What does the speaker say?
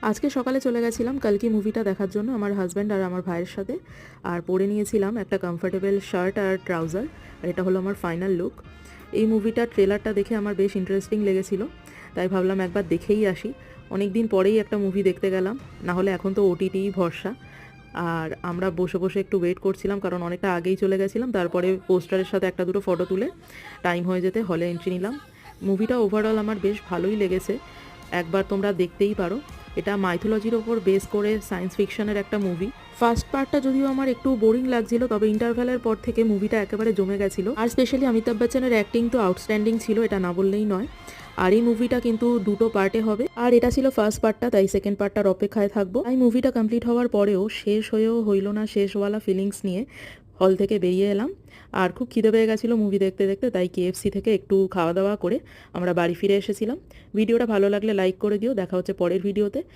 আজকে সকালে চলে গেছিলাম কালকি মুভিটা দেখার জন্য আমার হাজব্যান্ড আর আমার ভাইয়ের সাথে। আর পরে নিয়েছিলাম একটা কমফোর্টেবল শার্ট আর ট্রাউজার। আর এটা হলো আমার ফাইনাল লুক। এই মুভিটার ট্রেলারটা দেখে আমার বেশ ইন্টারেস্টিং লেগেছিল, তাই ভাবলাম একবার দেখেই আসি। অনেক দিন পরেই একটা মুভি দেখতে গেলাম, না হলে এখন তো ওটিটিই ভরসা। আর আমরা বসে বসে একটু ওয়েট করছিলাম, কারণ অনেকটা আগেই চলে গেছিলাম। তারপরে পোস্টারের সাথে একটা দুটো ফটো তুলে টাইম হয়ে যেতে হলে এন্ট্রি নিলাম। মুভিটা ওভারঅল আমার বেশ ভালোই লেগেছে, একবার তোমরা দেখতেই পারো। এটা মাইথোলজির ওপর বেস করে সায়েন্স ফিকশনের একটা মুভি। ফার্স্ট পার্টটা যদিও আমার একটু বোরিং লাগছিল, তবে ইন্টারভ্যালের পর থেকে মুভিটা একেবারে জমে গেছিলো। আর স্পেশালি অমিতাভ বচ্চনের অ্যাক্টিং তো আউটস্ট্যান্ডিং ছিল, এটা না বললেই নয়। আর এই মুভিটা কিন্তু দুটো পার্টে হবে, আর এটা ছিল ফার্স্ট পার্টটা, তাই সেকেন্ড পার্টটার অপেক্ষায় থাকবো। এই মুভিটা কমপ্লিট হওয়ার পরেও শেষ হয়েও হইল না শেষওয়ালা ফিলিংস নিয়ে হল থেকে বেরিয়ে এলাম। আর খুব খিদে পেয়ে গেছিলো মুভি দেখতে দেখতে, তাই কেএফসি থেকে একটু খাওয়া দাওয়া করে আমরা বাড়ি ফিরে এসেছিলাম। ভিডিওটা ভালো লাগলে লাইক করে দিও। দেখা হচ্ছে পরের ভিডিওতে।